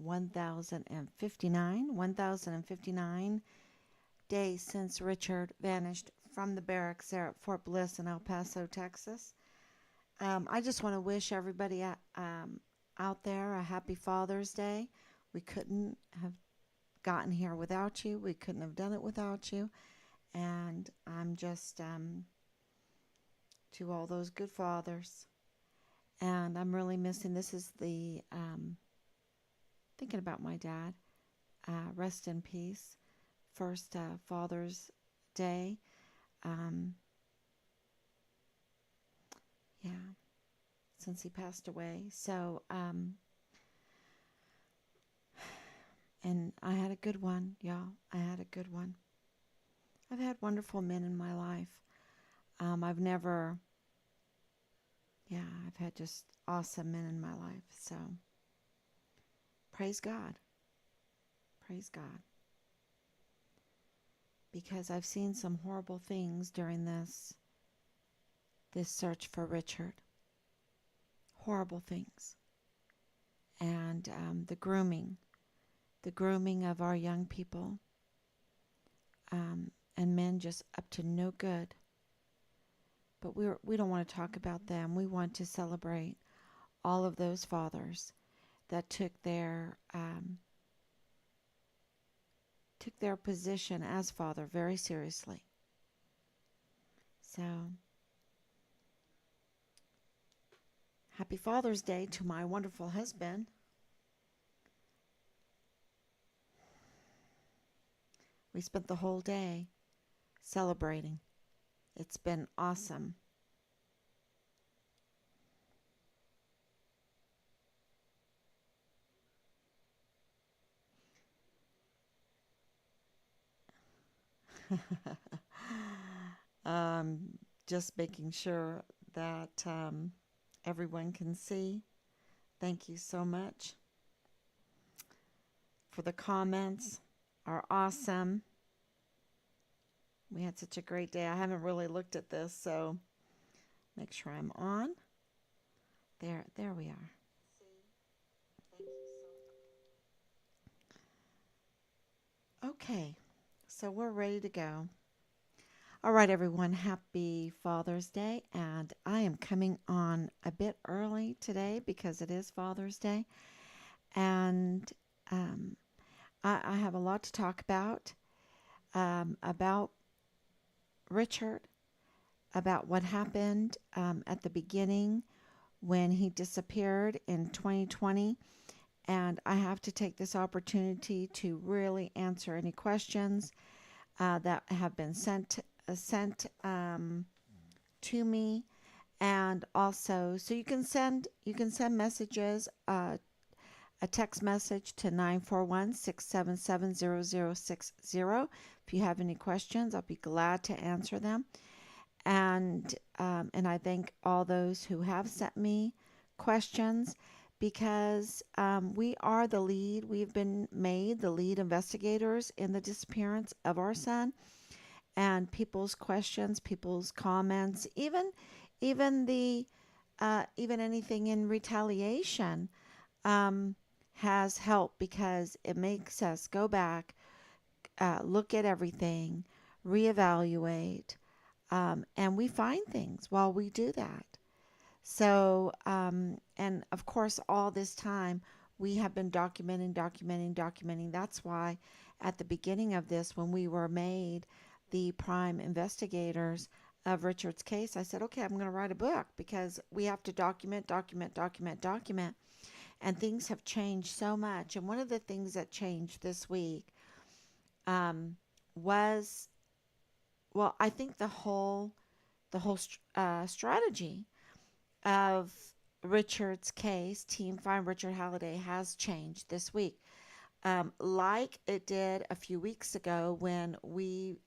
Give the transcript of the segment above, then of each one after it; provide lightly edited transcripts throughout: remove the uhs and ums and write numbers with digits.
1059 days since Richard vanished from the barracks there at Fort Bliss in El Paso, Texas. I just want to wish everybody out there a happy Father's Day. We couldn't have gotten here without you. We couldn't have done it without you. And I'm just to all those good fathers. And I'm really missing, this is the, thinking about my dad. Rest in peace. First Father's Day. Yeah, since he passed away. So, and I had a good one, y'all. I had a good one. I've had wonderful men in my life. I've had just awesome men in my life. So, praise God. Praise God. Because I've seen some horrible things during this search for Richard. Horrible things. And the grooming of our young people, and men just up to no good. But we don't want to talk about them. We want to celebrate all of those fathers that took their position as father very seriously. So, happy Father's Day to my wonderful husband. We spent the whole day celebrating. It's been awesome. Just making sure that everyone can see. Thank you so much for the comments. Are awesome. We had such a great day. I haven't really looked at this, so make sure I'm on. There we are. Okay, so we're ready to go. All right, everyone, happy Father's Day, and I am coming on a bit early today because it is Father's Day, and I have a lot to talk about Richard, about what happened at the beginning when he disappeared in 2020, and I have to take this opportunity to really answer any questions that have been sent to me, and also so you can send messages, a text message to 941-677-0060. If you have any questions, I'll be glad to answer them. And I thank all those who have sent me questions, because we are the lead. We've been made the lead investigators in the disappearance of our son. And people's questions, people's comments, even anything in retaliation has helped, because it makes us go back, look at everything, reevaluate, and we find things while we do that. So, and of course, all this time we have been documenting. That's why at the beginning of this, when we were made the prime investigators of Richard's case, I said, okay, I'm going to write a book, because we have to document. And things have changed so much. And one of the things that changed this week was, well, I think the whole strategy of Richard's case, Team Find Richard Halliday, has changed this week. Like it did a few weeks ago when we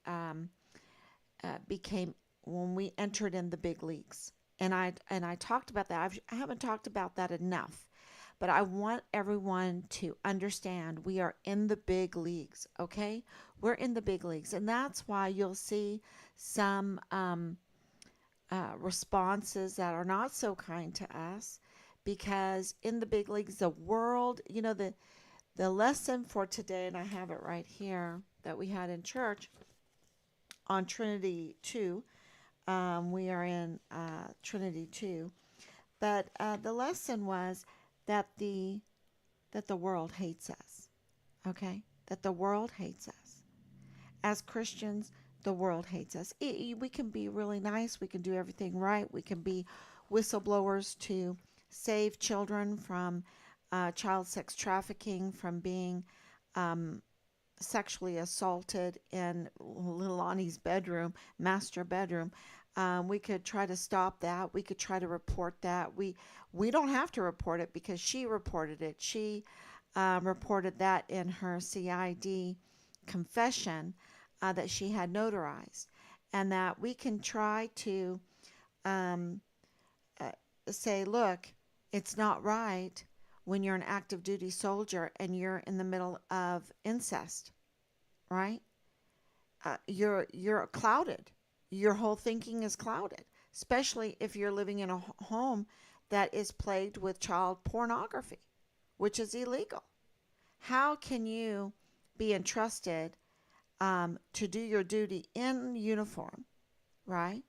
when we entered in the big leagues, and I talked about that. I haven't talked about that enough, but I want everyone to understand we are in the big leagues. Okay, we're in the big leagues, and that's why you'll see some responses that are not so kind to us, because in the big leagues, the world, The lesson for today, and I have it right here, that we had in church on Trinity 2. We are in Trinity 2. But the lesson was that the world hates us. Okay? That the world hates us. As Christians, the world hates us. We can be really nice. We can do everything right. We can be whistleblowers to save children from child sex trafficking, from being sexually assaulted in little Lonnie's bedroom, master bedroom. We could try to stop that. We could try to report that. We don't have to report it because she reported it. She reported that in her CID confession that she had notarized, and that we can try to um, uh, say, look, it's not right when you're an active duty soldier and you're in the middle of incest, right? You're clouded. Your whole thinking is clouded, especially if you're living in a home that is plagued with child pornography, which is illegal. How can you be entrusted to do your duty in uniform, right?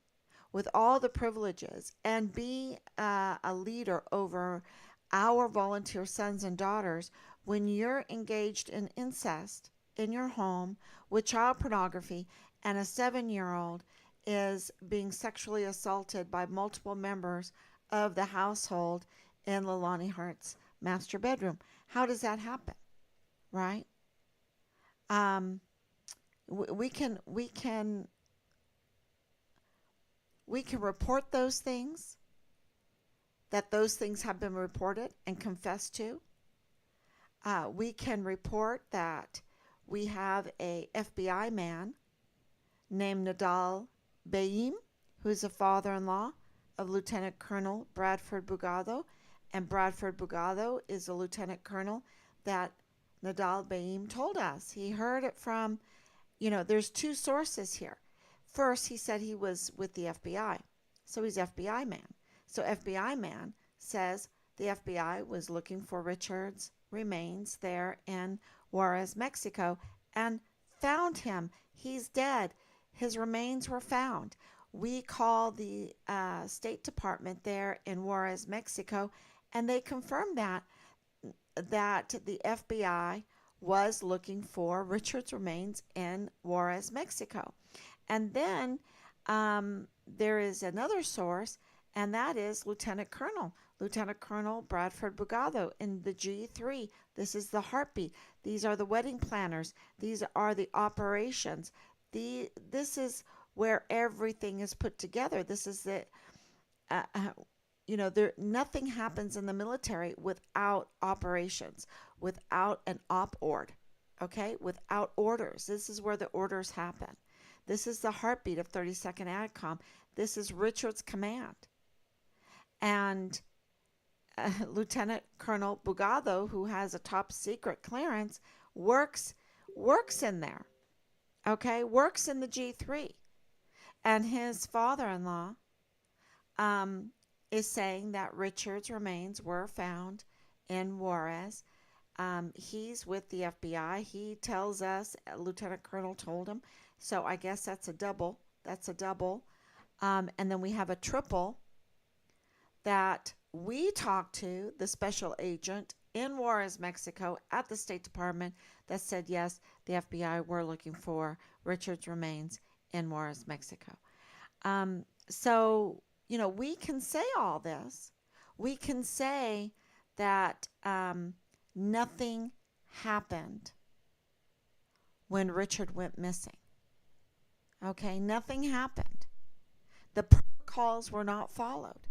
With all the privileges and be a leader over our volunteer sons and daughters when you're engaged in incest in your home with child pornography and a 7-year-old is being sexually assaulted by multiple members of the household in Leilani Hart's master bedroom. How does that happen, right? Um, we can we can we can report those things, that those things have been reported and confessed to. We can report that we have a FBI man named Nadal Bayim, who's a father-in-law of Lieutenant Colonel Bradford Bugado, and Bradford Bugado is a lieutenant colonel that Nadal Bayim told us. He heard it from, there's two sources here. First, he said he was with the FBI, so he's FBI man. So FBI man says the FBI was looking for Richard's remains there in Juarez, Mexico, and found him. He's dead. His remains were found. We called the State Department there in Juarez, Mexico, and they confirmed that the FBI was looking for Richard's remains in Juarez, Mexico. And then there is another source, and that is Lieutenant Colonel Bradford Bugado in the G3. This is the heartbeat. These are the wedding planners. These are the operations. This is where everything is put together. This is the, nothing happens in the military without operations, without an op ord, okay? Without orders. This is where the orders happen. This is the heartbeat of 32nd ADCOM. This is Richard's command. And Lieutenant Colonel Bugado, who has a top secret clearance, works in there, okay? Works in the G3. And his father-in-law is saying that Richard's remains were found in Juarez. He's with the FBI. He tells us, Lieutenant Colonel told him. So I guess that's a double. And then we have a triple that we talked to the special agent in Juarez, Mexico at the State Department that said, yes, the FBI were looking for Richard's remains in Juarez, Mexico. So, we can say all this. We can say that nothing happened when Richard went missing. Okay, nothing happened. The protocols were not followed.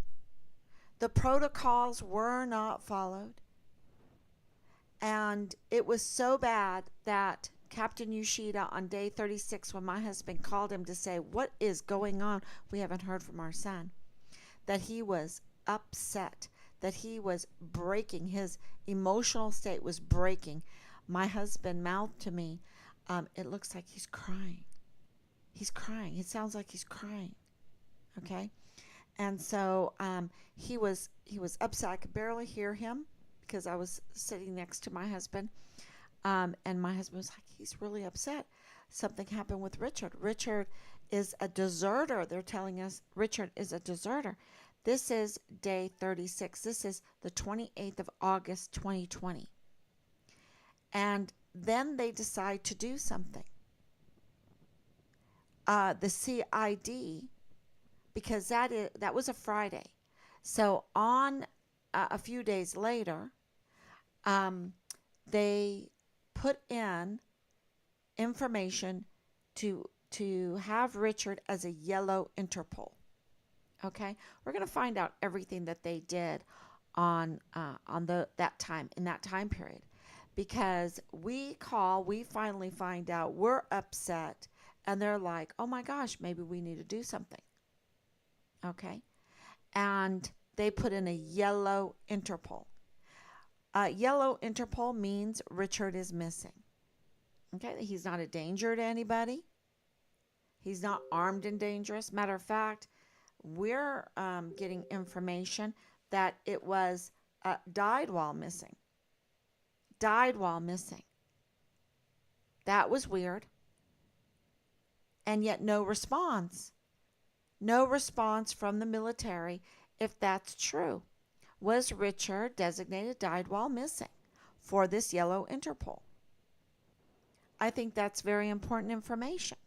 And it was so bad that Captain Yoshida on day 36, when my husband called him to say, what is going on? We haven't heard from our son. That he was upset, that he was breaking. His emotional state was breaking. My husband mouthed to me, it looks like he's crying. He's crying. It sounds like he's crying. Okay? And so he was upset. I could barely hear him because I was sitting next to my husband. And my husband was like, he's really upset. Something happened with Richard. Richard is a deserter. They're telling us Richard is a deserter. This is day 36. This is the 28th of August, 2020. And then they decide to do something. The CID, because that was a Friday. So on a few days later, they put in information to have Richard as a yellow Interpol. Okay, we're going to find out everything that they did on that time period, because we finally find out, we're upset, and they're like, oh my gosh, maybe we need to do something. Okay, and they put in a yellow Interpol. Yellow Interpol means Richard is missing. Okay, he's not a danger to anybody. He's not armed and dangerous. Matter of fact, we're getting information that it was died while missing. Died while missing. That was weird. And yet no response. No response from the military if that's true. Was Richard designated died while missing for this yellow Interpol? I think that's very important information,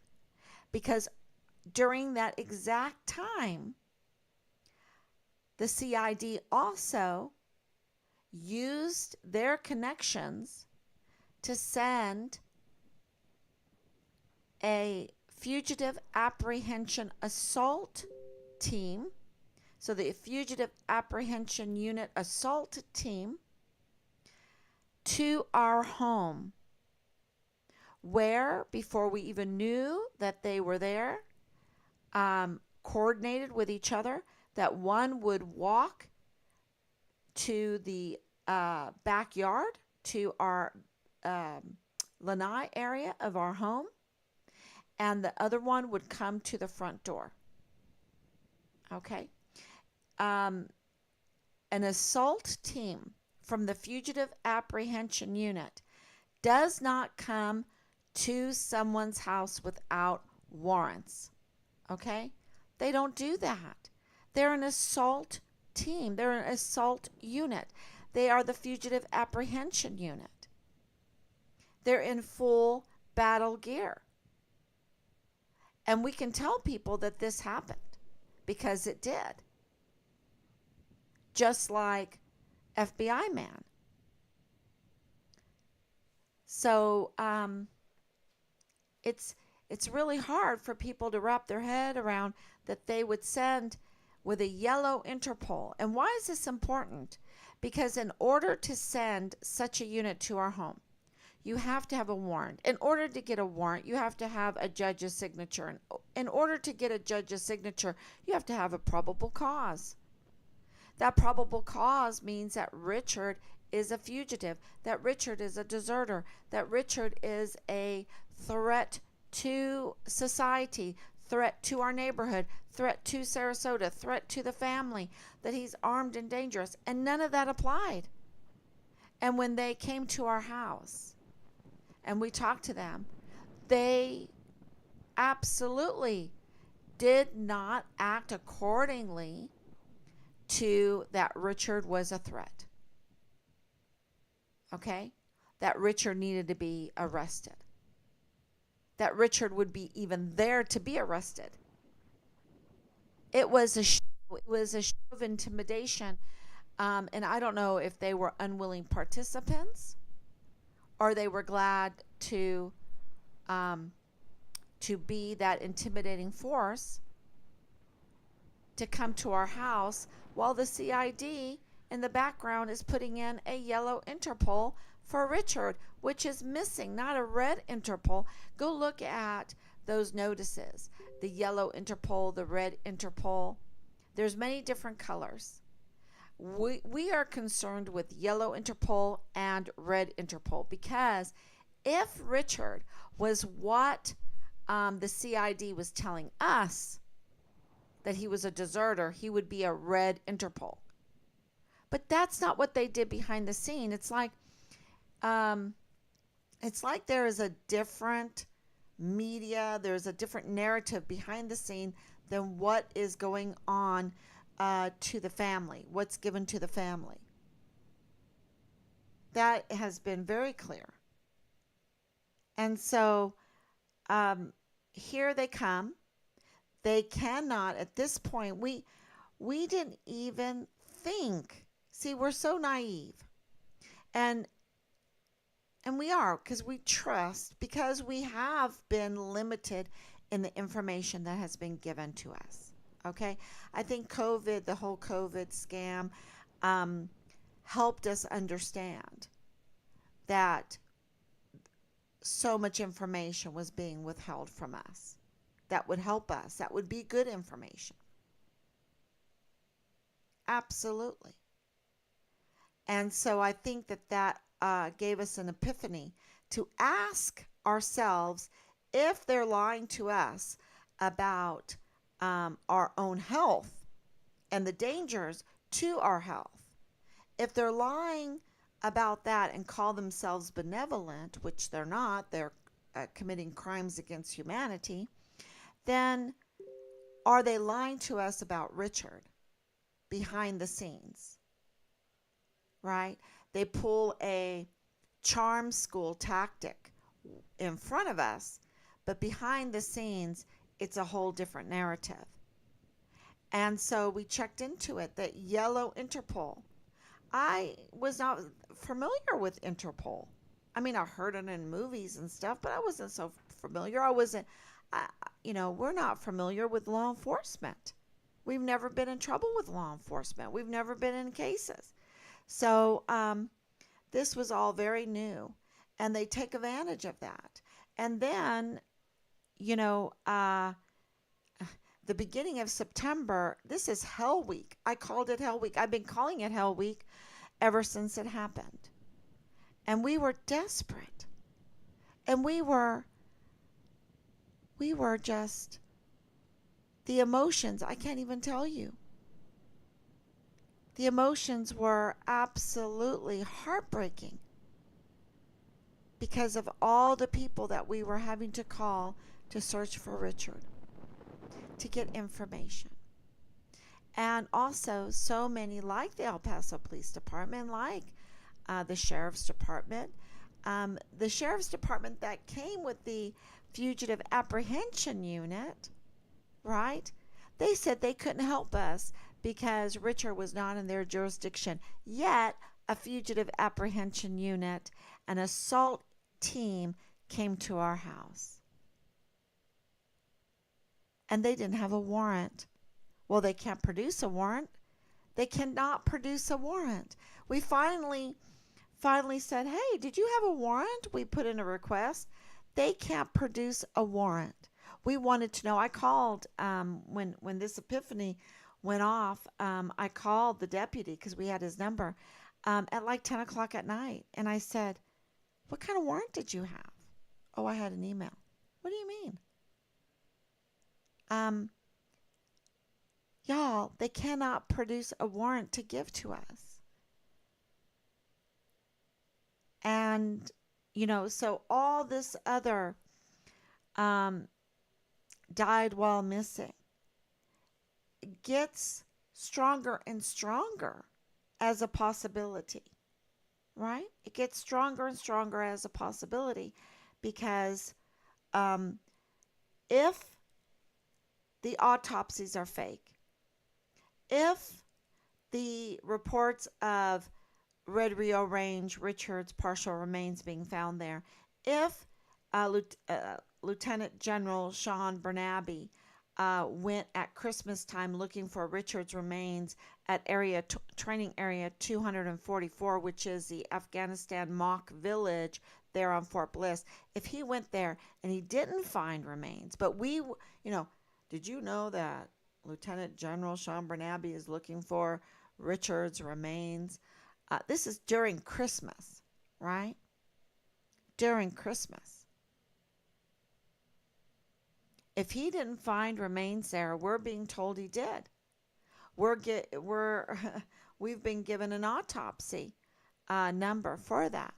because during that exact time, the CID also used their connections to send a fugitive apprehension assault team. So the Fugitive Apprehension Unit assault team to our home, where, before we even knew that they were there, coordinated with each other, that one would walk to the backyard, to our lanai area of our home, and the other one would come to the front door. Okay. An assault team from the Fugitive Apprehension Unit does not come to someone's house without warrants. Okay? They don't do that. They're an assault team. They're an assault unit. They are the Fugitive Apprehension Unit. They're in full battle gear. And we can tell people that this happened, because it did. Just like FBI man. So it's really hard for people to wrap their head around that they would send with a yellow Interpol. And why is this important? Because in order to send such a unit to our home, you have to have a warrant. In order to get a warrant, you have to have a judge's signature. And in order to get a judge's signature, you have to have a probable cause. That probable cause means that Richard is a fugitive, that Richard is a deserter, that Richard is a threat to society, threat to our neighborhood, threat to Sarasota, threat to the family, that he's armed and dangerous. And none of that applied. And when they came to our house and we talked to them, they absolutely did not act accordingly to that Richard was a threat. Okay? That Richard needed to be arrested. That Richard would be even there to be arrested. It was a show. It was a show of intimidation. And I don't know if they were unwilling participants or they were glad to be that intimidating force to come to our house, while the CID in the background is putting in a yellow Interpol for Richard, which is missing, not a red Interpol. Go look at those notices. The yellow Interpol, the red Interpol. There's many different colors. We are concerned with yellow Interpol and red Interpol, because if Richard was what the CID was telling us, that he was a deserter, he would be a red Interpol. But that's not what they did behind the scene. Um, it's like there is a different media, there's a different narrative behind the scene than what is going on to the family, what's given to the family. That has been very clear. And so here they come. They cannot, at this point, we didn't even think. See, we're so naive. And we are, because we trust, because we have been limited in the information that has been given to us. Okay? I think COVID, the whole COVID scam, helped us understand that so much information was being withheld from us. That would help us. That would be good information. Absolutely. And so I think that gave us an epiphany to ask ourselves if they're lying to us about our own health and the dangers to our health. If they're lying about that and call themselves benevolent, which they're not, they're committing crimes against humanity, then are they lying to us about Richard behind the scenes? Right? They pull a charm school tactic in front of us, but behind the scenes, it's a whole different narrative. And so we checked into it, that yellow Interpol. I was not familiar with Interpol. I mean, I heard it in movies and stuff, but I wasn't so familiar. We're not familiar with law enforcement. We've never been in trouble with law enforcement. We've never been in cases. So this was all very new, and they take advantage of that. And then, the beginning of September, this is Hell Week. I called it Hell Week. I've been calling it Hell Week ever since it happened. And we were desperate. And we were just, the emotions, I can't even tell you. The emotions were absolutely heartbreaking because of all the people that we were having to call to search for Richard, to get information. And also, so many, like the El Paso Police Department, like the Sheriff's Department, the Sheriff's Department that came with the Fugitive Apprehension Unit, right? They said they couldn't help us because Richard was not in their jurisdiction. Yet, a Fugitive Apprehension Unit, an assault team came to our house. And they didn't have a warrant. Well, they can't produce a warrant. They cannot produce a warrant. We finally said, hey, did you have a warrant? We put in a request. They can't produce a warrant. We wanted to know. I called when this epiphany went off. I called the deputy because we had his number at like 10 o'clock at night. And I said, what kind of warrant did you have? Oh, I had an email. What do you mean? Y'all, they cannot produce a warrant to give to us. And, so all this other died while missing gets stronger and stronger as a possibility, right? It gets stronger and stronger as a possibility because if the autopsies are fake, if the reports of Red Rio Range, Richard's partial remains being found there, if Lieutenant General Sean Bernabe went at Christmas time looking for Richard's remains at training area 244, which is the Afghanistan MOPH village there on Fort Bliss, if he went there and he didn't find remains, but did you know that Lieutenant General Sean Bernabe is looking for Richard's remains? This is during Christmas, right? During Christmas. If he didn't find remains there, we're being told he did. we're we've been given an autopsy number for that.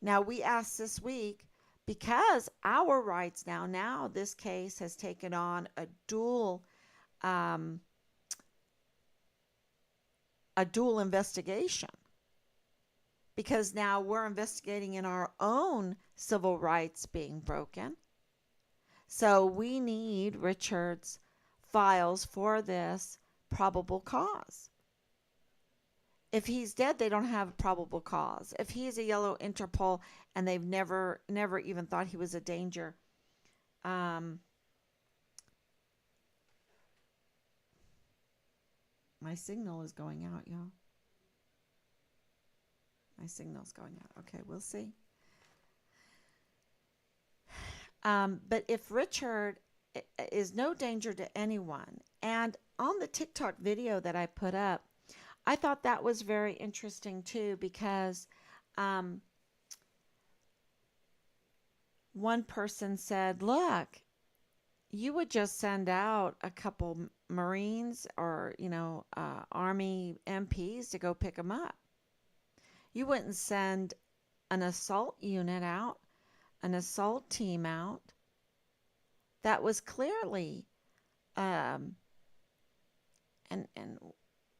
Now we asked this week because our rights now this case has taken on um, a dual investigation, because now we're investigating in our own civil rights being broken. So we need Richard's files for this probable cause. If he's dead, they don't have probable cause. If he is a yellow Interpol and they've never even thought he was a danger, my signal is going out, y'all. My signal's going out. Okay, we'll see. But if Richard is no danger to anyone, and on the TikTok video that I put up, I thought that was very interesting too, because one person said, look, you would just send out a couple Marines or, Army MPs to go pick him up. You wouldn't send an assault unit out, an assault team out. That was clearly, and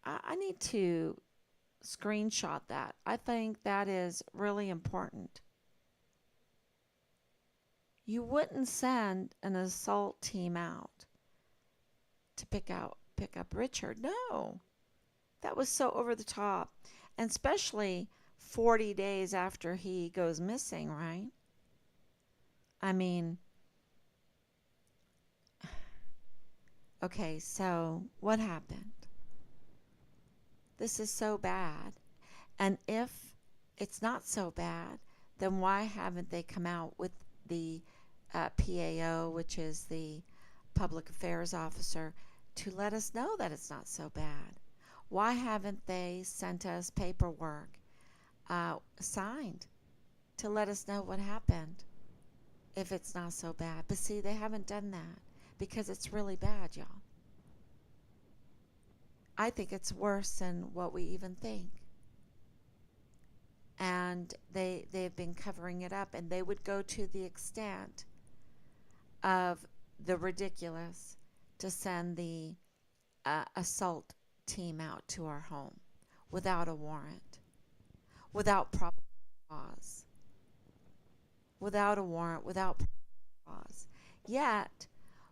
I need to screenshot that. I think that is really important. You wouldn't send an assault team out to pick up Richard. No. That was so over the top. And especially 40 days after he goes missing, right? I mean, okay, so what happened? This is so bad. And if it's not so bad, then why haven't they come out with the PAO, which is the public affairs officer, to let us know that it's not so bad? Why haven't they sent us paperwork signed to let us know what happened if it's not so bad? But see, they haven't done that because it's really bad, y'all. I think it's worse than what we even think. And they've been covering it up, and they would go to the extent of the ridiculous to send the assault team out to our home without a warrant, without probable cause, without a warrant, without probable cause. Yet,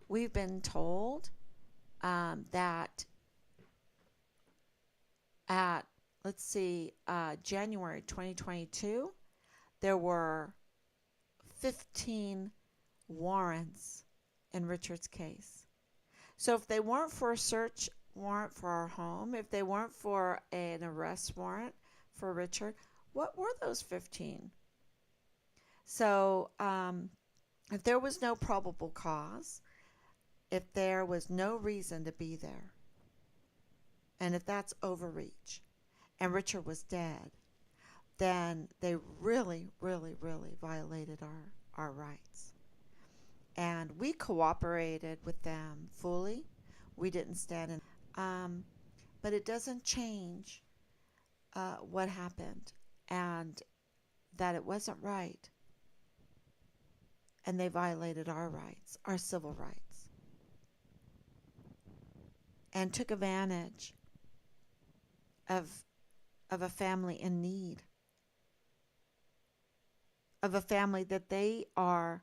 we've been told that at, let's see, January 2022, there were 15 warrants in Richard's case. So if they weren't for a search warrant for our home, if they weren't for an arrest warrant for Richard, what were those 15? So if there was no probable cause, if there was no reason to be there, and if that's overreach, and Richard was dead, then they really, really, really violated our rights. And we cooperated with them fully. We didn't stand in. But it doesn't change what happened, and that it wasn't right. And they violated our rights, our civil rights, and took advantage of a family in need, of a family that they are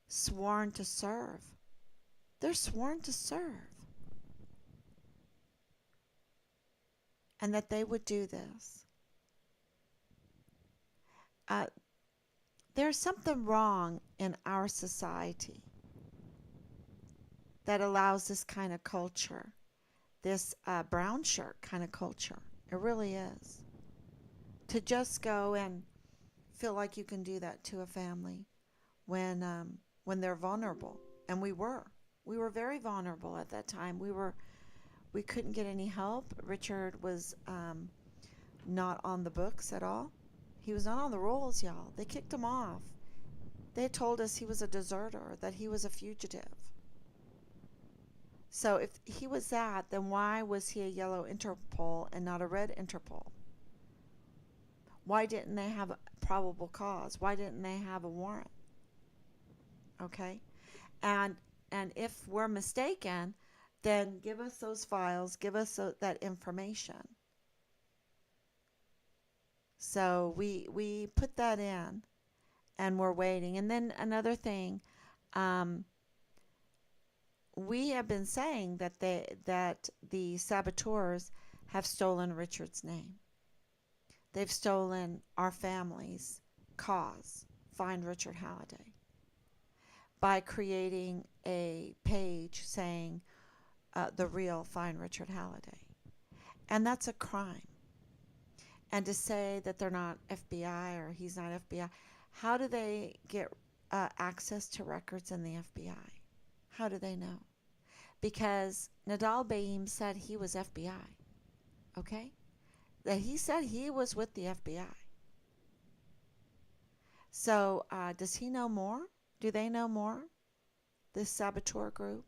sworn to serve. They're sworn to serve. And that they would do this. There's something wrong in our society that allows this kind of culture, this brown shirt kind of culture. It really is. To just go and feel like you can do that to a family when they're vulnerable. And we were very vulnerable at that time. We couldn't get any help. Richard was not on the books at all. He was not on the rolls, y'all. They kicked him off. They told us he was a deserter, that he was a fugitive. So if he was that, then why was he a yellow Interpol and not a red Interpol? Why didn't they have a probable cause? Why didn't they have a warrant? Okay? And if we're mistaken, then give us those files, give us that information. So we put that in, and we're waiting. And then another thing, um, we have been saying that the saboteurs have stolen Richard's name. They've stolen our family's cause, Find Richard Halliday, by creating a page saying the real Find Richard Halliday. And that's a crime. And to say that they're not FBI or he's not FBI, how do they get access to records in the FBI? How do they know? Because Nadal Baim said he was FBI. Okay? That he said he was with the FBI. So does he know more? Do they know more? This saboteur group?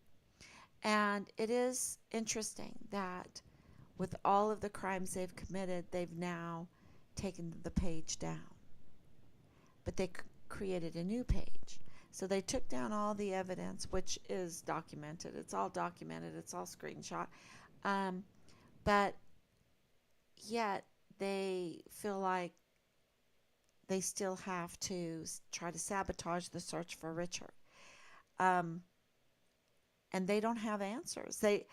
And it is interesting that with all of the crimes they've committed, they've now taken the page down. But they created a new page. So they took down all the evidence, which is documented. It's all documented. It's all screenshot. But yet they feel like they still have to try to sabotage the search for Richard. And they don't have answers. They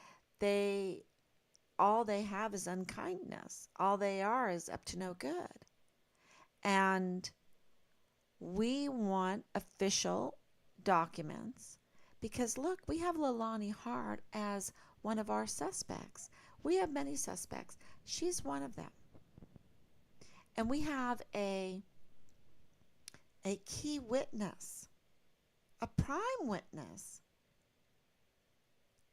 all they have is unkindness. All they are is up to no good. And we want official documents because, look, we have Leilani Hart as one of our suspects. We have many suspects. She's one of them. And we have a key witness, a prime witness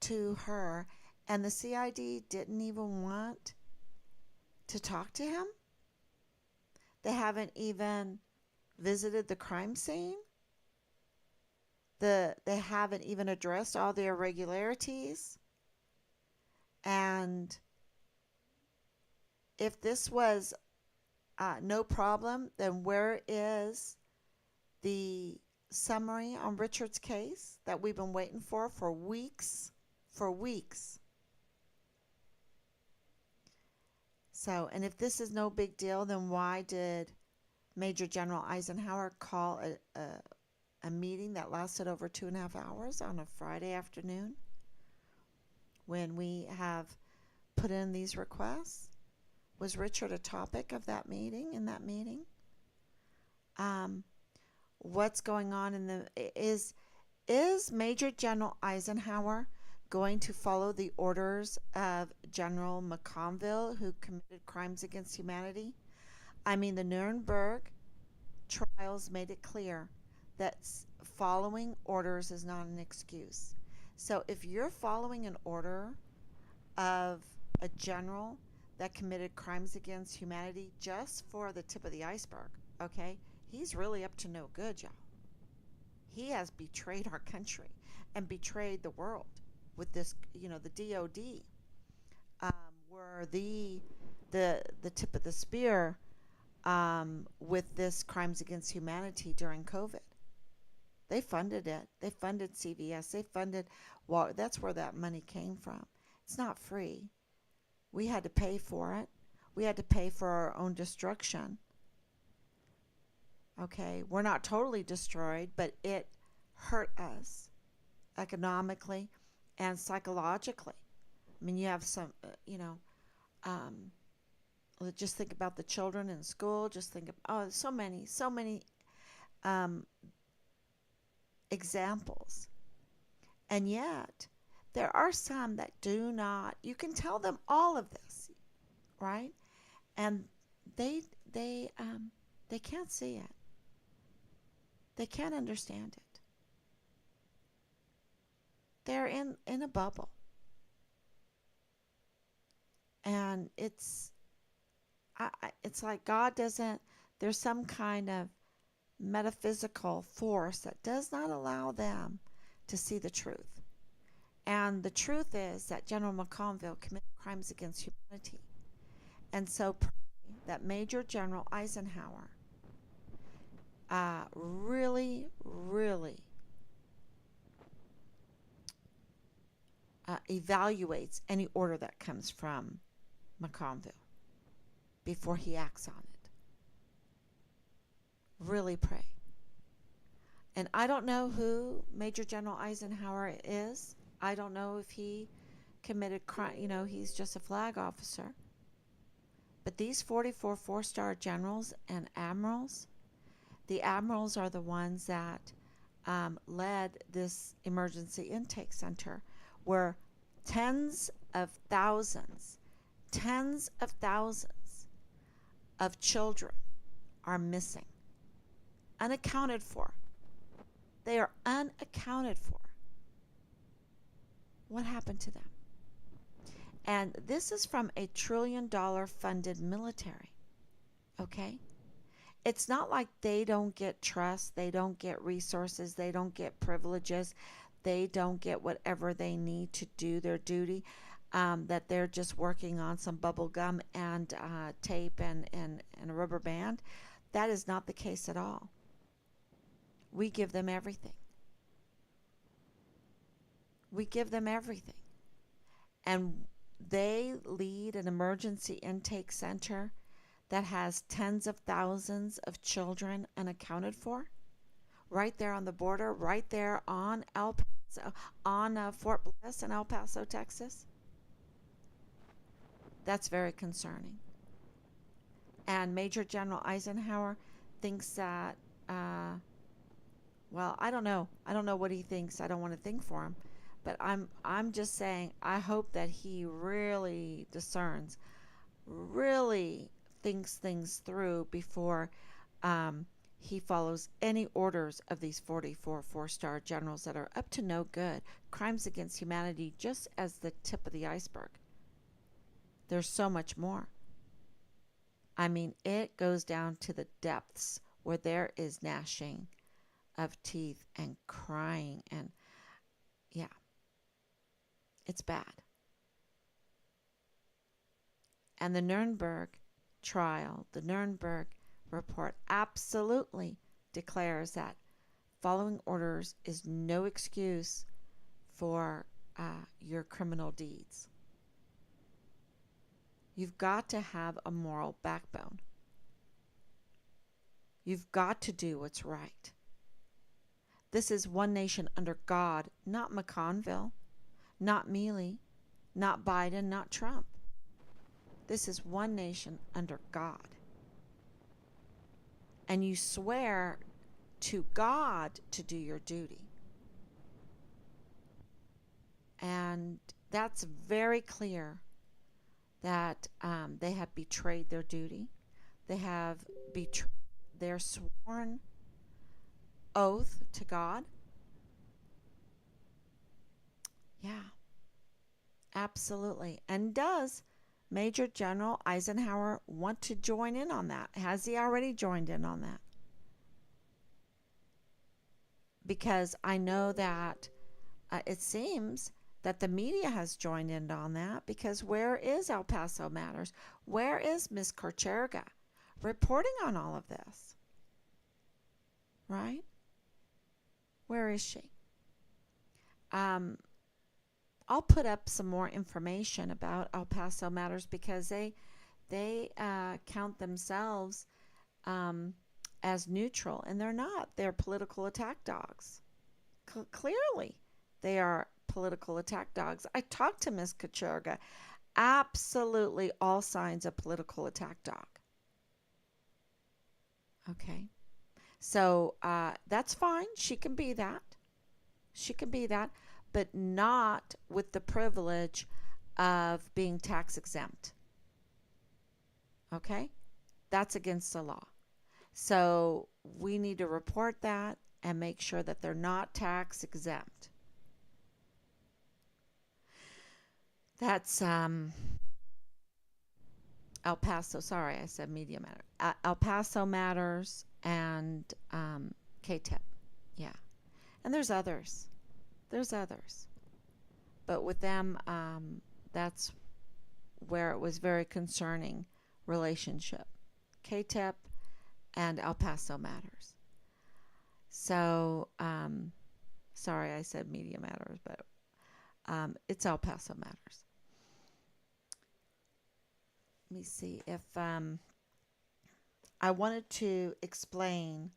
to her, and the CID didn't even want to talk to him. They haven't even visited the crime scene. They haven't even addressed all the irregularities. And if this was no problem, then where is the summary on Richard's case that we've been waiting for weeks? For weeks. So, and if this is no big deal, then why did Major General Eisenhower call a meeting that lasted over 2.5 hours on a Friday afternoon when we have put in these requests? Was Richard a topic of that meeting, in that meeting? What's going on in the, is Major General Eisenhower going to follow the orders of General McConville, who committed crimes against humanity? I mean, the Nuremberg trials made it clear that following orders is not an excuse. So if you're following an order of a general that committed crimes against humanity, just for the tip of the iceberg, okay, he's really up to no good, y'all. He has betrayed our country and betrayed the world with this, the DOD were the tip of the spear with this crimes against humanity during COVID. They funded it. They funded CVS. They funded, well, that's where that money came from. It's not free. We had to pay for it. We had to pay for our own destruction. Okay, we're not totally destroyed, but it hurt us economically and psychologically. I mean, you have some, just think about the children in school. Just think of, so many examples. And yet, there are some that do not, you can tell them all of this, right? And they can't see it. They can't understand it. They're in a bubble. And it's like God doesn't, there's some kind of metaphysical force that does not allow them to see the truth. And the truth is that General McConville committed crimes against humanity. And so pray that Major General Eisenhower really, really evaluates any order that comes from McConville before he acts on it. Really pray. And I don't know who Major General Eisenhower is. I don't know if he committed crime. You know, he's just a flag officer. But these 44 four-star generals and admirals, the admirals are the ones that led this emergency intake center where tens of thousands of children are missing, unaccounted for. They are unaccounted for. What happened to them? And this is from a $1 trillion funded military. Okay? It's not like they don't get trust, they don't get resources, they don't get privileges, they don't get whatever they need to do their duty, that they're just working on some bubble gum and tape and a rubber band. That is not the case at all. We give them everything. We give them everything. And they lead an emergency intake center that has tens of thousands of children unaccounted for, right there on the border, right there on Fort Bliss in El Paso, Texas. That's very concerning. And Major General Eisenhower thinks that, well, I don't know. I don't know what he thinks. I don't want to think for him. But I'm just saying, I hope that he really discerns, really thinks things through before he follows any orders of these 44 four-star generals that are up to no good, crimes against humanity, just as the tip of the iceberg. There's so much more. I mean, it goes down to the depths where there is gnashing of teeth and crying, and yeah, it's bad. And the Nuremberg trial, the Nuremberg report absolutely declares that following orders is no excuse for your criminal deeds. You've got to have a moral backbone. You've got to do what's right. This is one nation under God, not McConville, not Mealy, not Biden, not Trump. This is one nation under God. And you swear to God to do your duty. And that's very clear that they have betrayed their duty. They have betrayed their sworn oath to God. Yeah, absolutely. And does Major General Eisenhower want to join in on that? Has he already joined in on that? Because I know that it seems that the media has joined in on that, because where is El Paso Matters? Where is Miss Korcherga reporting on all of this? Right? Where is she? I'll put up some more information about El Paso Matters, because they count themselves as neutral, and they're not. They're political attack dogs. Clearly, they are political attack dogs. I talked to Ms. Korcherga. Absolutely all signs of political attack dog. Okay. So that's fine. She can be that. She can be that, but not with the privilege of being tax exempt. Okay? That's against the law. So we need to report that and make sure that they're not tax exempt. That's El Paso. Sorry, I said Media Matter. El Paso Matters and KTIP. Yeah. And there's others. There's others. But with them, that's where it was very concerning relationship. KTIP and El Paso Matters. So, sorry I said Media Matters, but it's El Paso Matters. Let me see if I wanted to explain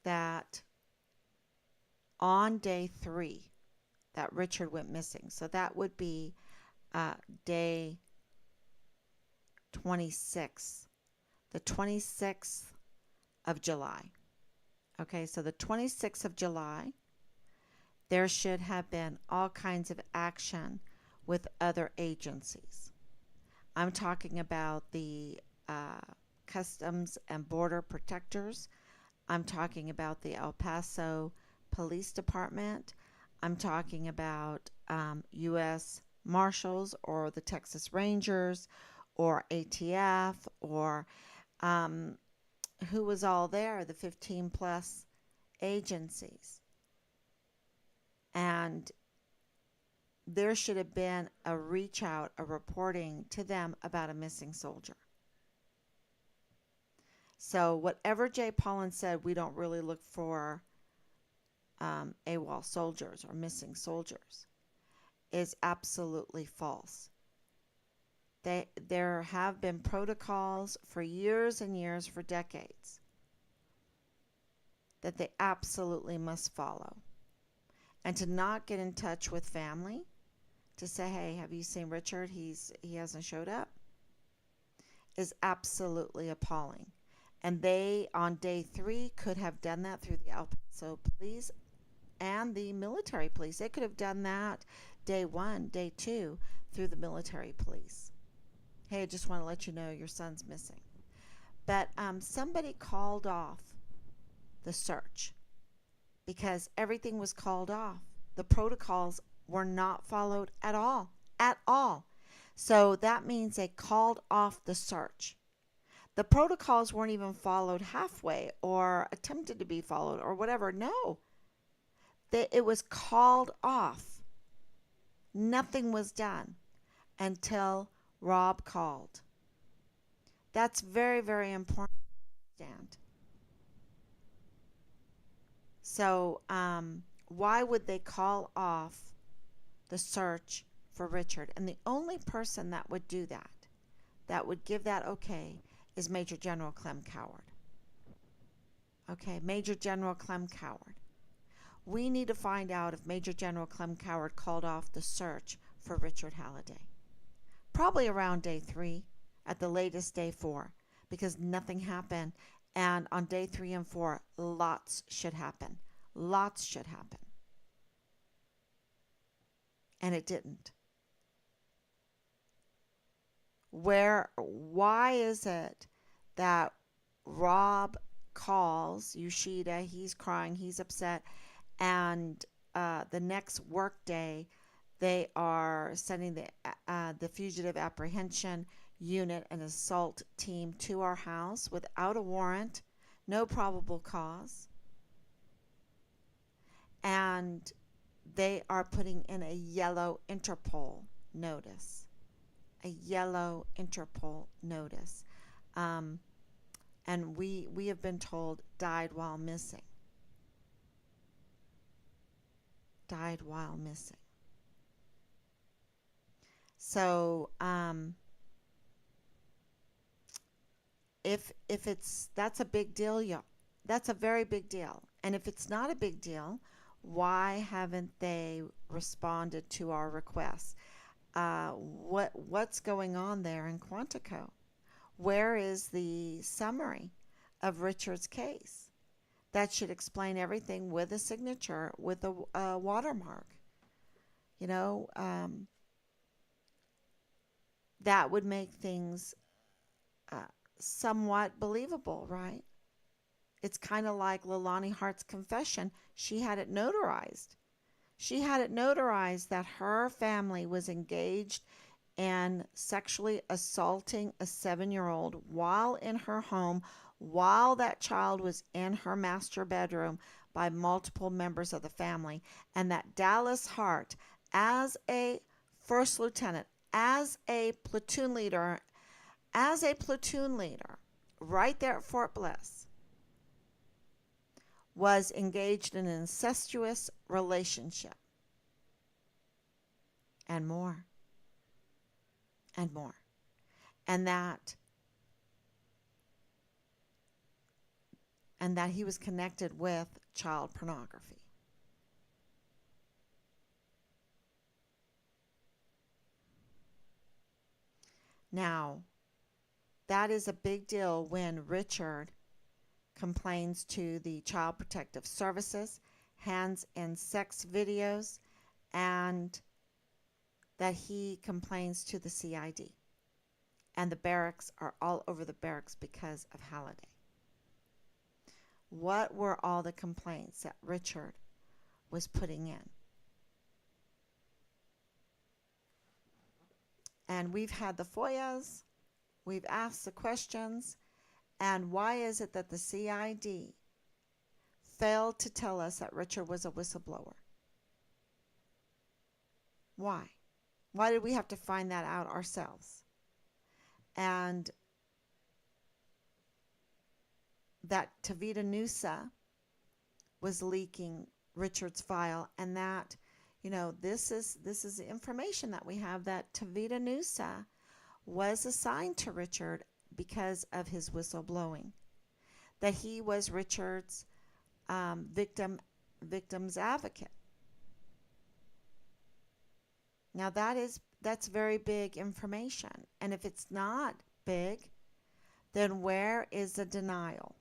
that on day 3 that Richard went missing. So that would be day 26, the 26th of July. Okay, so the 26th of July, there should have been all kinds of action with other agencies. I'm talking about the Customs and Border Protectors. I'm talking about the El Paso Police Department. I'm talking about U.S. Marshals or the Texas Rangers or ATF or who was all there, the 15 plus agencies. And there should have been a reach out, a reporting to them about a missing soldier. So whatever Jay Pollan said, we don't really look for AWOL soldiers or missing soldiers, is absolutely false. There have been protocols for years and years, for decades, that they absolutely must follow. And to not get in touch with family to say, hey, have you seen Richard? He hasn't showed up, is absolutely appalling. And they, on day 3, could have done that through the El Paso police and the military police. They could have done that day 1, day 2 through the military police. Hey, I just want to let you know your son's missing. But somebody called off the search because everything was called off. The protocols were not followed at all. At all. So that means they called off the search. The protocols weren't even followed halfway or attempted to be followed or whatever. No. It was called off. Nothing was done until Rob called. That's very, very important to understand. So, why would they call off the search for Richard? And the only person that would do that would give that okay, is Major General Clem Coward. Okay, Major General Clem Coward. We need to find out if Major General Clem Coward called off the search for Richard Halliday. Probably around day 3, at the latest day 4, because nothing happened. And on day 3 and 4, lots should happen. Lots should happen. And it didn't. Why is it that Rob calls Yoshida, he's crying, he's upset, and the next work day they are sending the fugitive apprehension unit and assault team to our house without a warrant, no probable cause, and they are putting in a yellow Interpol notice. A yellow Interpol notice. And we have been told died while missing. Died while missing. So if it's, that's a big deal, y'all. That's a very big deal. And if it's not a big deal, why haven't they responded to our requests? What's going on there in Quantico? Where is the summary of Richard's case? That should explain everything with a signature, with a watermark. You know, that would make things somewhat believable, right? It's kind of like Leilani Hart's confession. She had it notarized. She had it notarized that her family was engaged in sexually assaulting a 7-year-old while in her home, while that child was in her master bedroom by multiple members of the family, and that Dallas Hart as a first lieutenant, as a platoon leader, right there at Fort Bliss, was engaged in an incestuous relationship, and more, and more, and that he was connected with child pornography. Now, that is a big deal when Richard complains to the Child Protective Services, hands in sex videos, and that he complains to the CID. And the barracks are all over the barracks because of Halliday. What were all the complaints that Richard was putting in? And we've had the FOIAs, we've asked the questions, and why is it that the CID failed to tell us that Richard was a whistleblower? Why? Why did we have to find that out ourselves? And that Tavita Nusa was leaking Richard's file, and that, this is the information that we have, that Tavita Nusa was assigned to Richard because of his whistleblowing, that he was Richard's victim's advocate. Now that's very big information, and if it's not big, then where is the denial?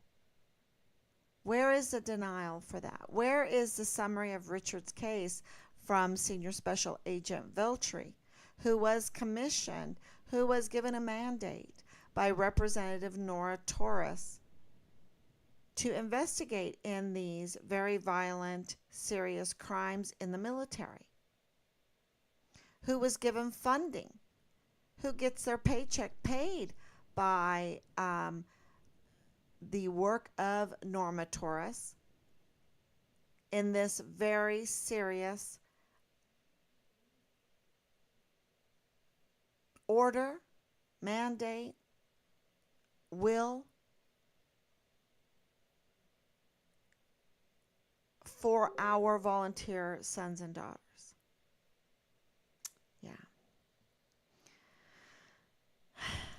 Where is the denial for that? Where is the summary of Richard's case from Senior Special Agent Veltri, who was commissioned, who was given a mandate by Representative Nora Torres to investigate in these very violent, serious crimes in the military? Who was given funding? Who gets their paycheck paid by the work of Norma Torres in this very serious order, mandate, will for our volunteer sons and daughters? Yeah.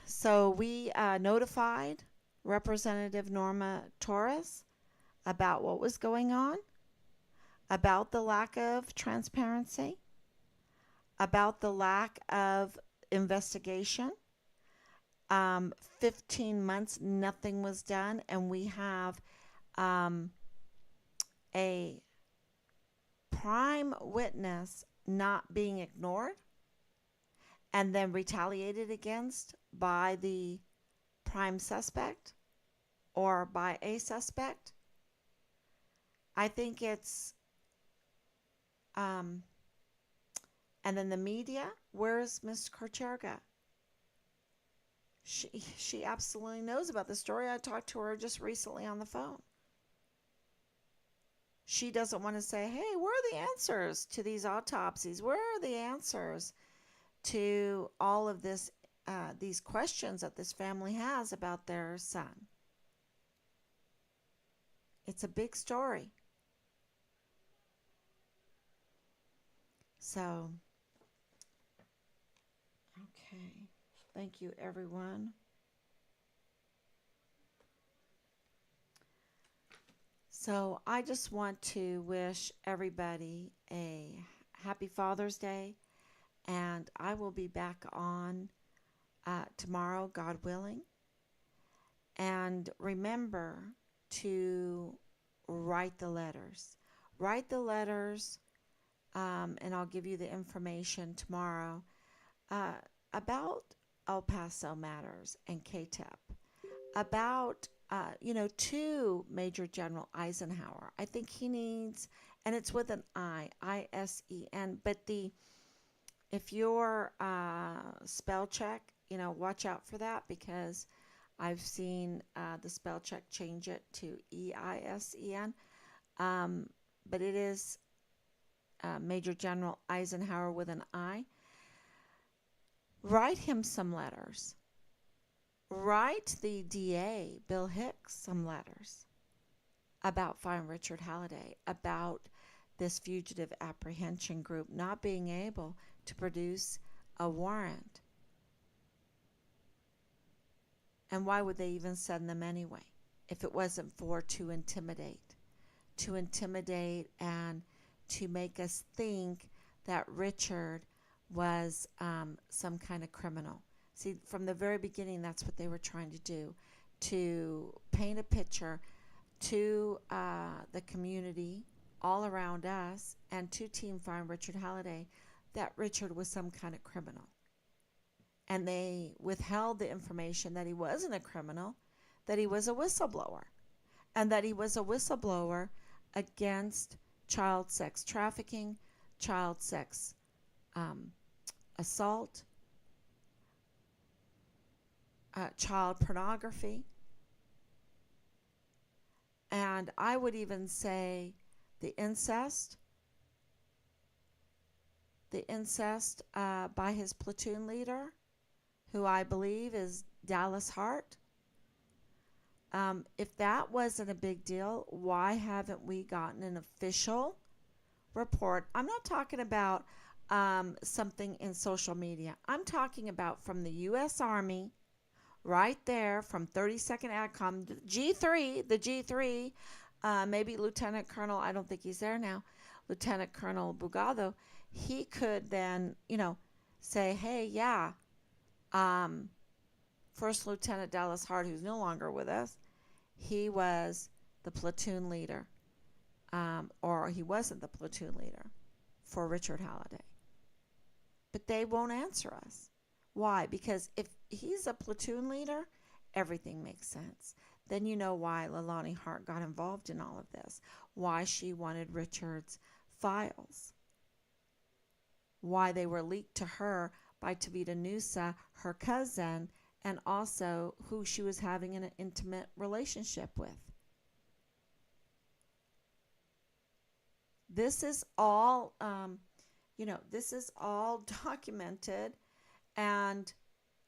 So we notified Representative Norma Torres about what was going on, about the lack of transparency, about the lack of investigation. 15 months, nothing was done, and we have a prime witness not being ignored and then retaliated against by the prime suspect or by a suspect. I think it's and then the media, where's Ms. Korcherga? She absolutely knows about the story. I talked to her just recently on the phone. She doesn't want to say, hey, where are the answers to these autopsies? Where are the answers to all of this, these questions that this family has about their son? It's a big story. So, okay. Thank you, everyone. So I just want to wish everybody a happy Father's Day, and I will be back on tomorrow, God willing. And remember to write the letters. Write the letters, and I'll give you the information tomorrow about El Paso Matters and KTEP, about to Major General Eisenhower. I think he needs, and it's with an I, I-S-E-N, but if you're spell check, watch out for that, because I've seen the spell check change it to E-I-S-E-N, but it is Major General Eisenhower with an I, write him some letters. Write the DA, Bill Hicks, some letters about firing Richard Halliday, about this fugitive apprehension group not being able to produce a warrant. And why would they even send them anyway if it wasn't for to intimidate and to make us think that Richard was some kind of criminal. See, from the very beginning, that's what they were trying to do, to paint a picture to the community all around us and to Team Find Richard Halliday that Richard was some kind of criminal. And they withheld the information that he wasn't a criminal, that he was a whistleblower, and that he was a whistleblower against child sex trafficking, child sex assault, child pornography, and I would even say the incest by his platoon leader, who I believe is Dallas Hart. If that wasn't a big deal, why haven't we gotten an official report? I'm not talking about something in social media. I'm talking about from the U.S. Army, right there, from 32nd ADCOM, the G3, maybe Lieutenant Colonel, I don't think he's there now, Lieutenant Colonel Bugado, he could then, say, hey, yeah, First Lieutenant Dallas Hart, who's no longer with us, he was the platoon leader, or he wasn't the platoon leader for Richard Halliday. But they won't answer us. Why? Because if he's a platoon leader, everything makes sense. Then you know why Leilani Hart got involved in all of this, why she wanted Richard's files, why they were leaked to her by Tavita Nusa, her cousin, and also who she was having an intimate relationship with. This is all, this is all documented, and,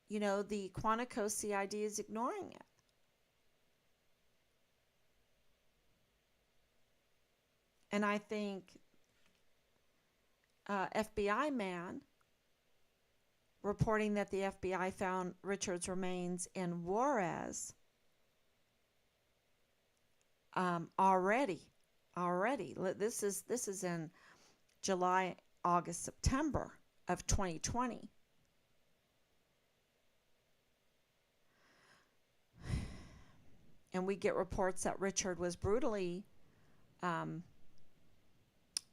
the Quantico CID is ignoring it. And I think FBI man reporting that the FBI found Richard's remains in Juarez already. This is in July, August, September of 2020. And we get reports that Richard was brutally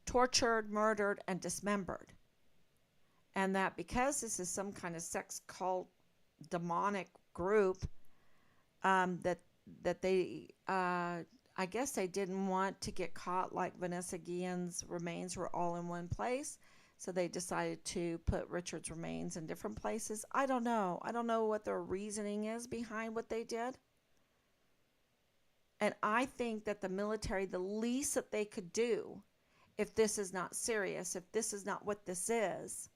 tortured, murdered, and dismembered. And that because this is some kind of sex cult demonic group, that they, I guess they didn't want to get caught like Vanessa Guillen's remains were all in one place. So they decided to put Richard's remains in different places. I don't know. I don't know what their reasoning is behind what they did. And I think that the military, the least that they could do, if this is not serious, if this is not what this is,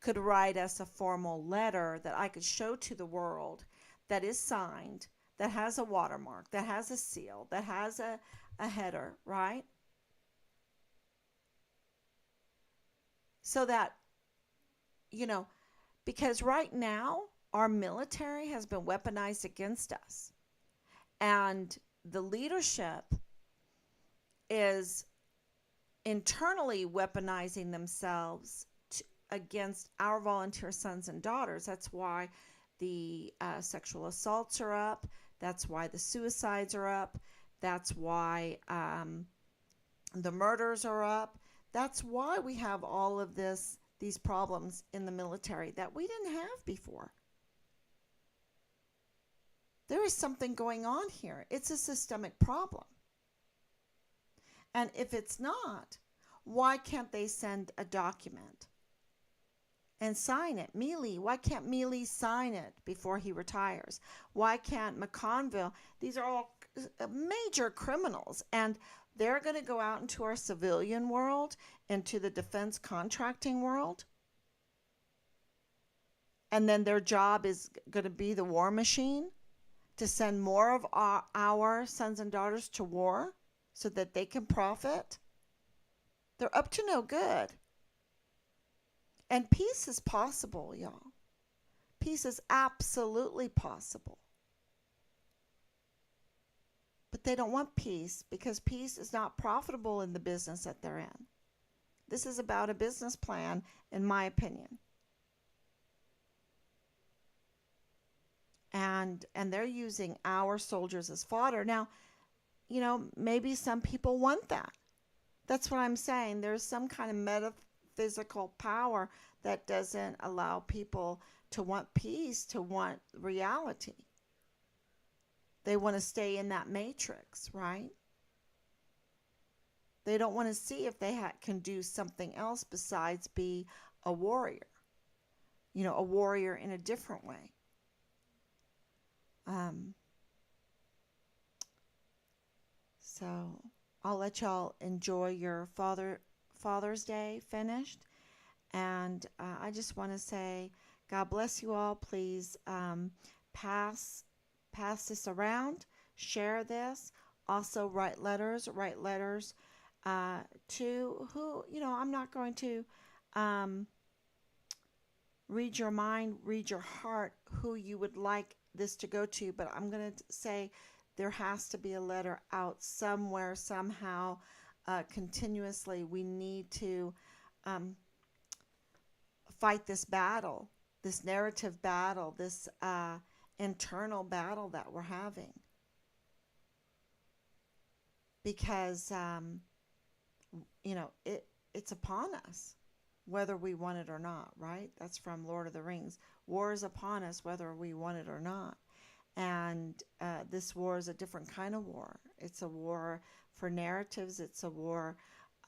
could write us a formal letter that I could show to the world that is signed, that has a watermark, that has a seal, that has a header, right? So that, because right now our military has been weaponized against us. And the leadership is internally weaponizing themselves against our volunteer sons and daughters. That's why the sexual assaults are up. That's why the suicides are up. That's why the murders are up. That's why we have all of these problems in the military that we didn't have before. There is something going on here. It's a systemic problem. And if it's not, why can't they send a document and sign it? Mealy, why can't Mealy sign it before he retires? Why can't McConville? These are all major criminals, and they're going to go out into our civilian world, into the defense contracting world, and then their job is going to be the war machine to send more of our sons and daughters to war so that they can profit. They're up to no good. And peace is possible, y'all. Peace is absolutely possible. But they don't want peace because peace is not profitable in the business that they're in. This is about a business plan, in my opinion. And they're using our soldiers as fodder. Now, maybe some people want that. That's what I'm saying. There's some kind of metaphysical power that doesn't allow people to want peace, to want reality. They want to stay in that matrix, right? They don't want to see if they can do something else besides be a warrior. A warrior in a different way. So I'll let y'all enjoy your Father's Day finished. And I just want to say, God bless you all. Please pass this around. Share this. Also write letters to who, I'm not going to read your mind, read your heart, who you would like this to go to, but I'm going to say there has to be a letter out somewhere, somehow, continuously. We need to fight this battle, this narrative battle, this internal battle that we're having. Because, it's upon us, whether we want it or not, right? That's from Lord of the Rings. War is upon us, whether we want it or not. And this war is a different kind of war. It's a war for narratives. It's a war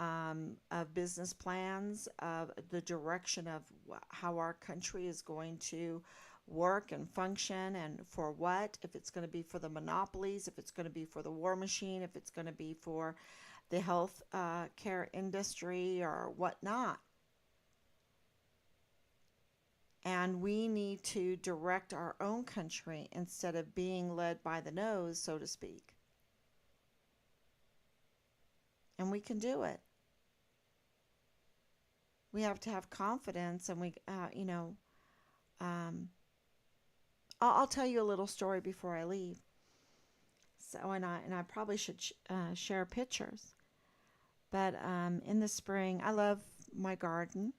of business plans, of the direction of how our country is going to work and function, and for what, if it's going to be for the monopolies, if it's going to be for the war machine, if it's going to be for the health care industry or whatnot. And we need to direct our own country instead of being led by the nose, so to speak. And we can do it. We have to have confidence, and I'll tell you a little story before I leave. So, and I probably should share pictures. But in the spring, I love my garden.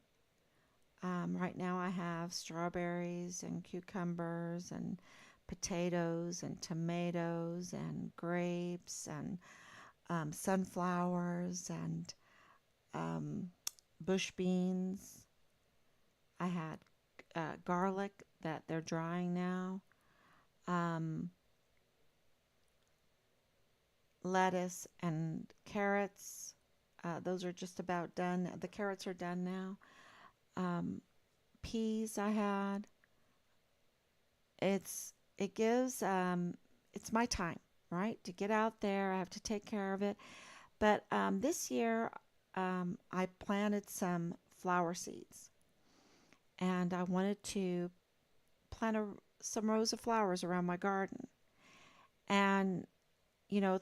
Right now I have strawberries and cucumbers and potatoes and tomatoes and grapes and sunflowers and bush beans. I had garlic that they're drying now. Lettuce and carrots. Those are just about done. The carrots are done now. Peas I had. It's my time, right? To get out there. I have to take care of it. But this year I planted some flower seeds. And I wanted to plant some rows of flowers around my garden. And,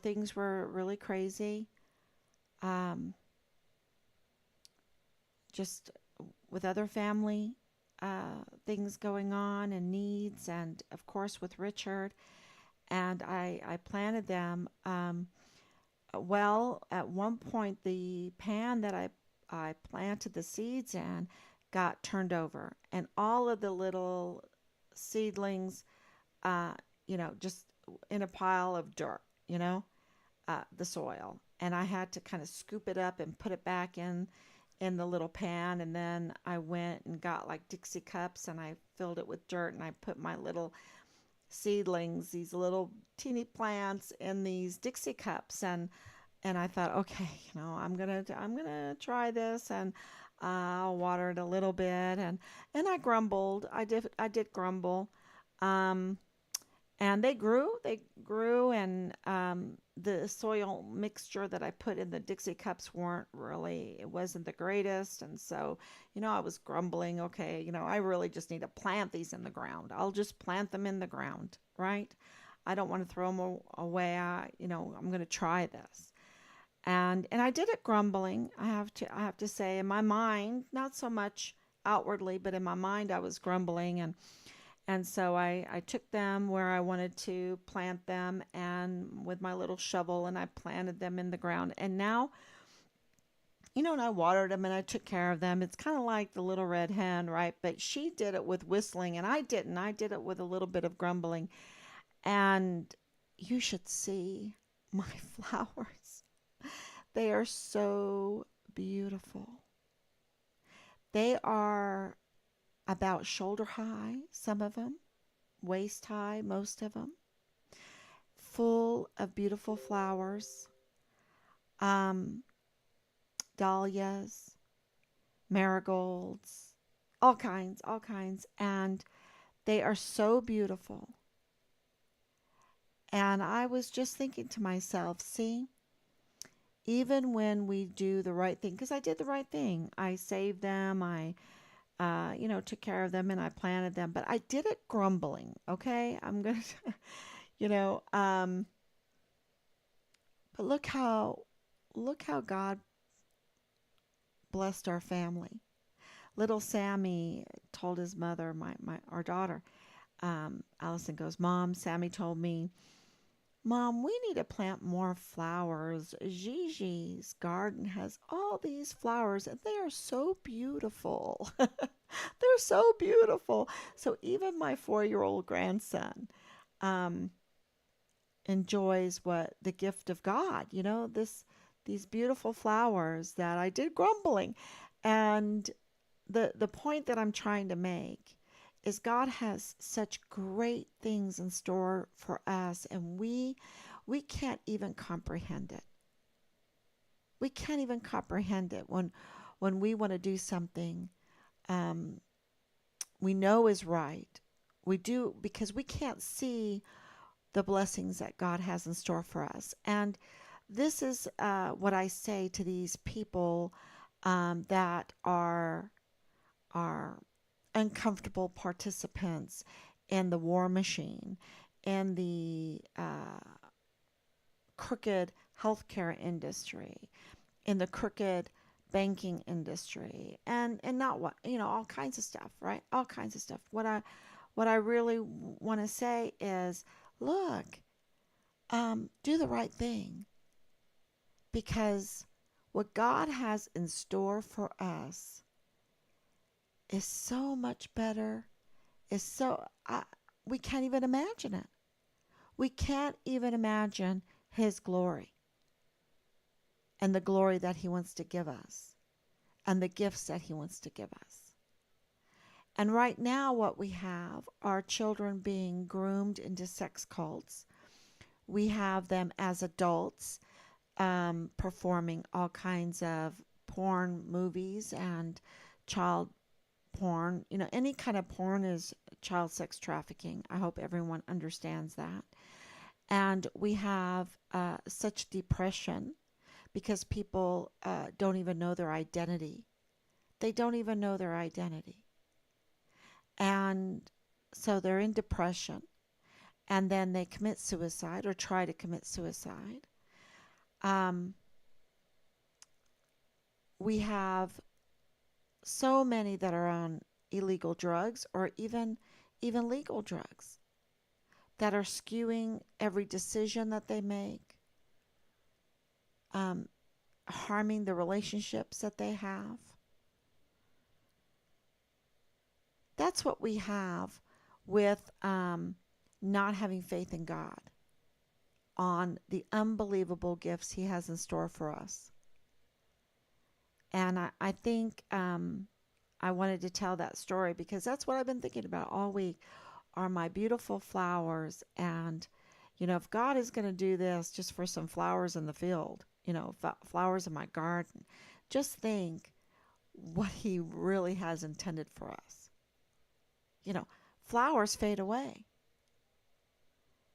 things were really crazy. Just with other family things going on and needs, and of course with Richard. And I planted them. Well, at one point, the pan that I planted the seeds in got turned over, and all of the little seedlings, just in a pile of dirt, the soil. And I had to kind of scoop it up and put it back in the little pan. And then I went and got like Dixie cups, and I filled it with dirt, and I put my little seedlings, these little teeny plants, in these Dixie cups. And I thought, okay, I'm gonna try this, and I'll water it a little bit. And I grumbled. I did grumble. And they grew, and the soil mixture that I put in the Dixie cups it wasn't the greatest. And so, I was grumbling, okay, I really just need to plant these in the ground. I'll just plant them in the ground, right? I don't want to throw them away. I'm going to try this. And I did it grumbling. I have to say, in my mind, not so much outwardly, but in my mind I was grumbling. And so I took them where I wanted to plant them, and with my little shovel, and I planted them in the ground. And now, and I watered them and I took care of them. It's kind of like the little red hen, right? But she did it with whistling and I didn't. I did it with a little bit of grumbling. And you should see my flowers. They are so beautiful. They are about shoulder high, some of them, waist high, most of them, full of beautiful flowers, um, dahlias, marigolds, all kinds, all kinds. And they are so beautiful. And I was just thinking to myself, see, even when we do the right thing, because I did the right thing, I saved them, took care of them, and I planted them, but I did it grumbling. Okay, I'm gonna, you know, um, but look how God blessed our family. Little Sammy told his mother, our daughter, Allison goes, Mom, Sammy told me, Mom, we need to plant more flowers. Gigi's garden has all these flowers and they are so beautiful. They're so beautiful. So even my 4-year-old grandson um, enjoys what the gift of God, these beautiful flowers that I did grumbling. And the point that I'm trying to make is God has such great things in store for us, and we can't even comprehend it. We can't even comprehend it when we want to do something um, we know is right. We do because we can't see the blessings that God has in store for us. And this is what I say to these people that are uncomfortable participants in the war machine, in the crooked healthcare industry, in the crooked banking industry, and not what all kinds of stuff, right? All kinds of stuff. What I really want to say is, look, do the right thing, because what God has in store for us is so much better. Is so we can't even imagine it. We can't even imagine His glory and the glory that He wants to give us and the gifts that He wants to give us. And right now, what we have are children being groomed into sex cults. We have them as adults performing all kinds of porn movies and child porn. Any kind of porn is child sex trafficking. I hope everyone understands that. And we have such depression because people don't even know their identity. They don't even know their identity. And so they're in depression. And then they commit suicide or try to commit suicide. Um, we have so many that are on illegal drugs or even legal drugs that are skewing every decision that they make, um, harming the relationships that they have. That's what we have with not having faith in God on the unbelievable gifts He has in store for us. And I think I wanted to tell that story because that's what I've been thinking about all week are my beautiful flowers. And, if God is going to do this just for some flowers in the field, flowers in my garden, just think what He really has intended for us. Flowers fade away.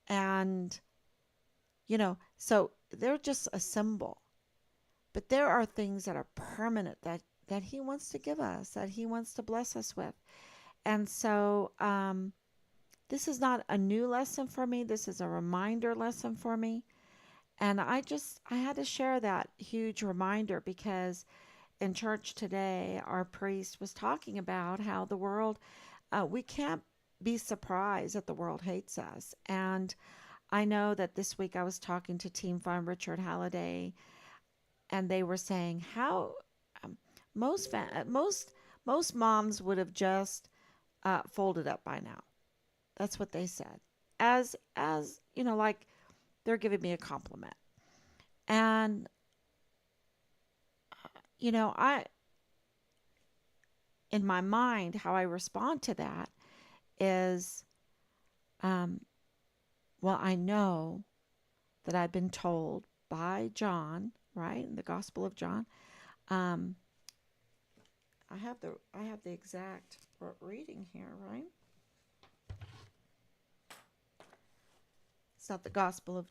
And, so they're just a symbol. But there are things that are permanent that He wants to give us, that He wants to bless us with. And so this is not a new lesson for me. This is a reminder lesson for me. And I had to share that huge reminder because in church today, our priest was talking about how the world, we can't be surprised that the world hates us. And I know that this week I was talking to Team Farm Richard Halliday, and they were saying how um, most moms would have just folded up by now. That's what they said. As like they're giving me a compliment. And I in my mind, how I respond to that is, um, well, I know that I've been told by John, right, in the Gospel of John. Um, I have the exact reading here, right? It's not the Gospel of.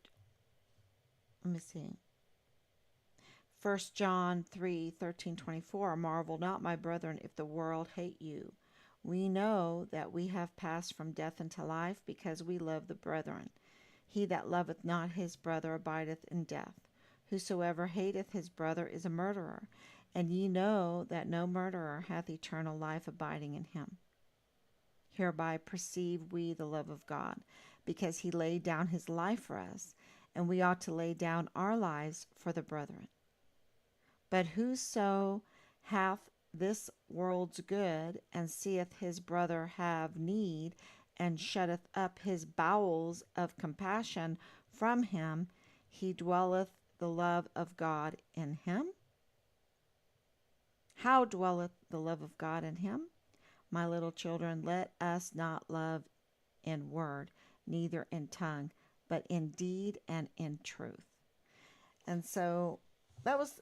Let me see. 1 John 3:13-24. Marvel not, my brethren, if the world hate you. We know that we have passed from death into life, because we love the brethren. He that loveth not his brother abideth in death. Whosoever hateth his brother is a murderer, and ye know that no murderer hath eternal life abiding in him. Hereby perceive we the love of God, because he laid down his life for us, and we ought to lay down our lives for the brethren. But whoso hath this world's good, and seeth his brother have need, and shutteth up his bowels of compassion from him, he dwelleth the love of God in him. How dwelleth the love of God in him? My little children, let us not love in word, neither in tongue, but in deed and in truth. And so that was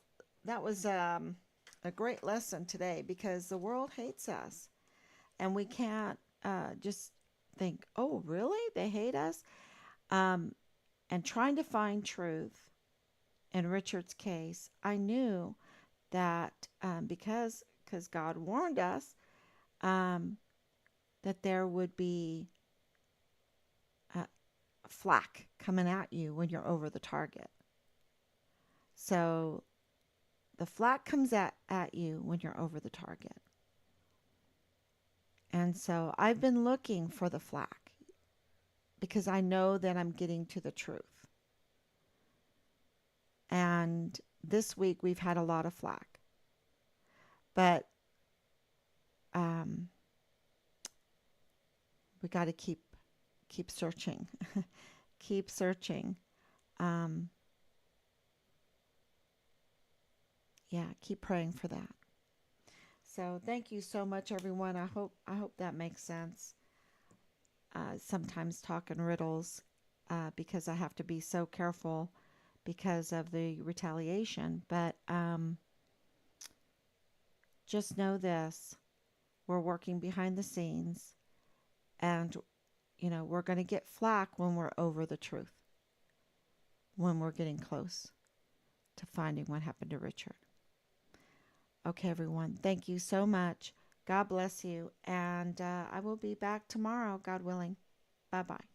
a great lesson today, because the world hates us, and we can't just think, oh, really? They hate us? And trying to find truth in Richard's case, I knew that because God warned us that there would be flack coming at you when you're over the target. So the flack comes at you when you're over the target. And so I've been looking for the flack, because I know that I'm getting to the truth. And this week we've had a lot of flack. But we got to keep searching. Keep searching. Yeah, keep praying for that. So thank you so much, everyone. I hope that makes sense. Sometimes talk in riddles, because I have to be so careful because of the retaliation. But just know this: we're working behind the scenes, and we're going to get flack when we're over the truth, when we're getting close to finding what happened to Richard. Okay, everyone. Thank you so much. God bless you. And I will be back tomorrow, God willing. Bye-bye.